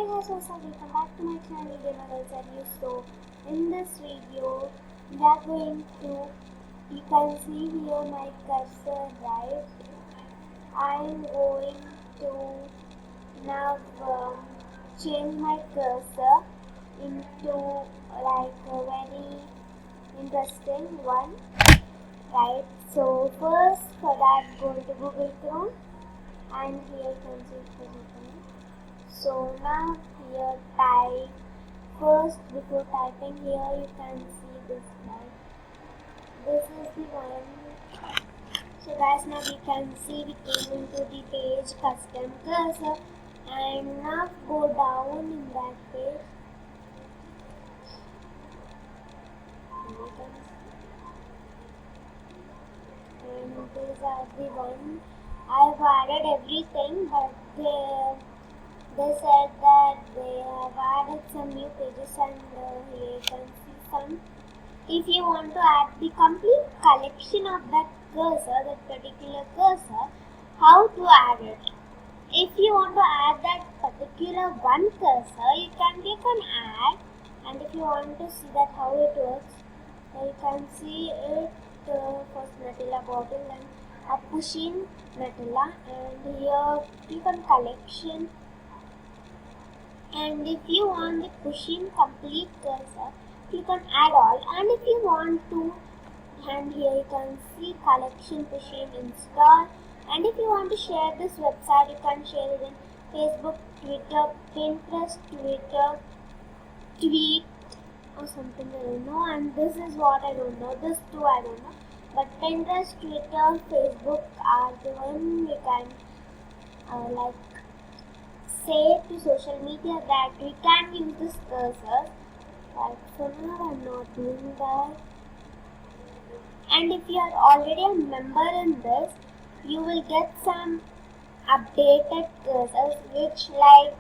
Hey guys, what's up? Welcome back to my channel Gamer. So in this video we are going to, you can see here my cursor, right? I'm going to now change my cursor into like a very interesting one, right? So first for that, go to Google Chrome and here you can see Google Chrome. So now here type, first before typing here you can see this, right? This is the one. So guys, now we can see we came into the page custom cursor, and now go down in that page. And these are the one. I've added everything, but they said that they have added some new pages, and here you can see some. If you want to add the complete collection of that cursor, that particular cursor, how to add it? If you want to add that particular one cursor, you can click on add, and if you want to see that how it works, you can see it first Nutella bottle and a pushing Nutella, and here click on collection. And if you want the pushing complete cursor, click on add all. And if you want to, and here you can see collection pushing install. And if you want to share this website, you can share it in Facebook, Twitter, Pinterest, Twitter, tweet or something, I don't know. And this is what I don't know. This too I don't know. But Pinterest, Twitter, Facebook are the one we can like say to social media that we can use this cursor, but for now I'm not doing that. And if you are already a member in this, you will get some updated cursors, which like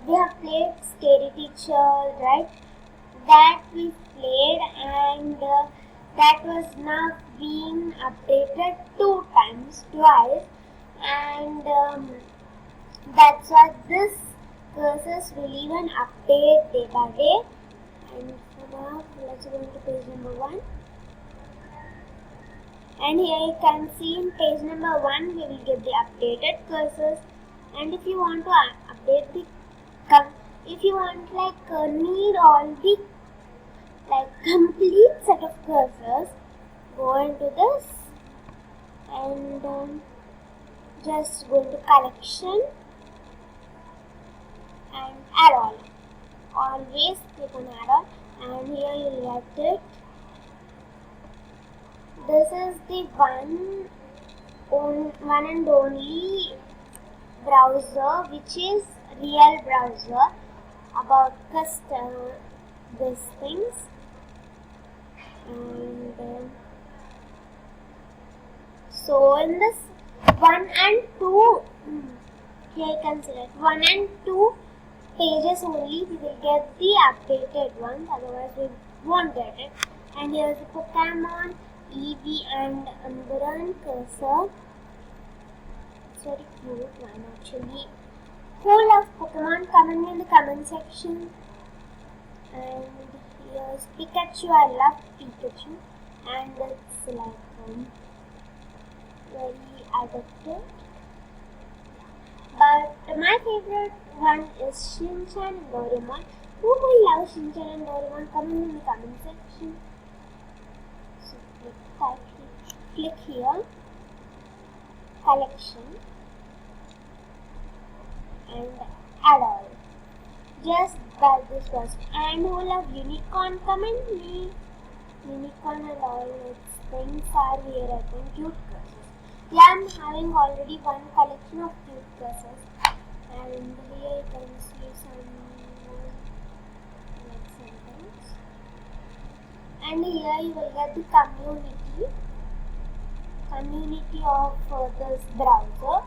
we have played Scary Teacher, right? That we played, and that was now being updated twice, and that's why this cursors will even update day by day. And for now, let's go into page number 1. And here you can see in page number 1 we will get the updated cursors. And if you want to update the, if you want like need all the like complete set of cursors, go into this and just go into collection and add all. Always click on add all, and here you will get it. This is the one and only browser which is real browser about custom these things. And so in this 1 and 2, here you can select 1 and 2 pages only we will get the updated ones, otherwise we won't get it. And here is the Pokemon, Eevee and Umbreon cursor. It's very cute one actually. Who loves Pokemon? Comment in the comment section. And here's Pikachu. I love Pikachu, and it's like very addictive. But my favorite one is Shinchan and Doraemon. Who will love Shinchan and Doraemon? Comment in the comment section. So click here, collection, and add all. Just buy this first. And who love unicorn? Comment me. Unicorn and all its things are here. I think cute cursors. Yeah, I'm having already one collection of cute cursors, and here you can see some things. And here you will get the community of this browser.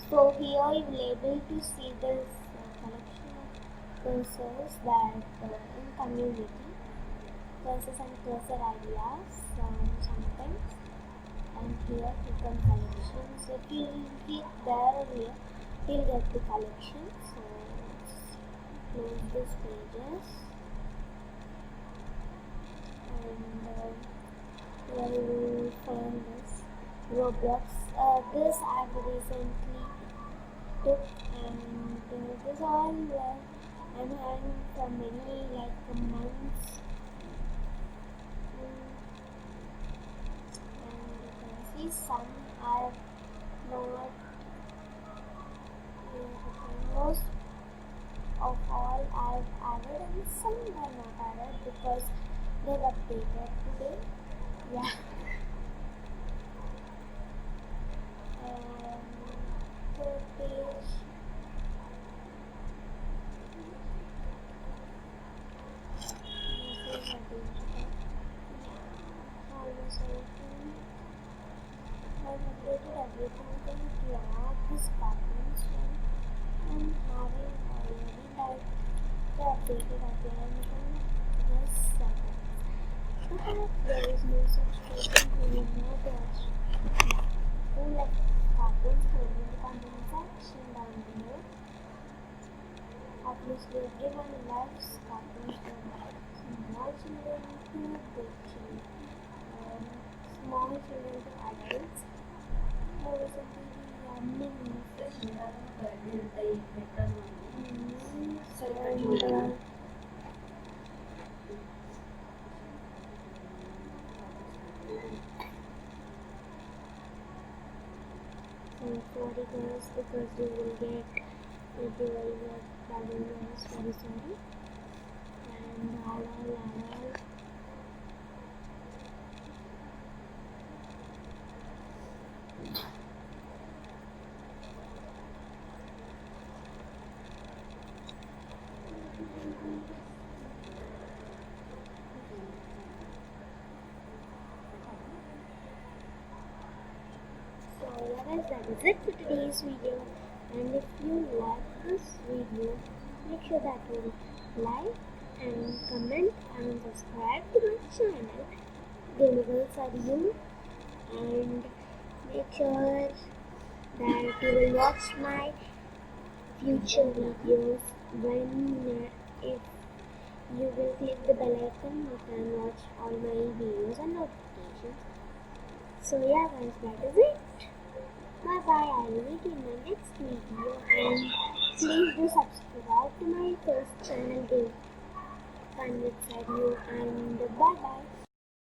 So here you will able to see this collection of cursors that in community, cursors and cursor ideas, some things. And here click on collection. So if you click there or here, he'll get the collection. So let's close these pages and we'll find this Roblox. This I've recently took, and this all I'm having for many months. And you can see some are not most of all I've added, and some are not added because they've updated today. Yeah. Third page. Almost everything. I've updated everything to add this cartoons one. I'm having already the updated again this seconds. But there is no such person who will not watch. Who like cartoons, comment in the comment section down below. Obviously, everyone loves cartoons from small children to big children, small children to adults. There was a really yummy and sorry guys, because you will get very sorry. And all. So yeah guys, that is it for today's video. And if you like this video, make sure that you like and comment and subscribe to my channel, Gamergirls Are You, and make sure that you will watch my future videos when if you will click the bell icon, you can watch all my videos and notifications. So yeah guys, that is it. Bye bye, I'll meet you in my next video, and please do subscribe to my first channel, Fun with You, and bye bye.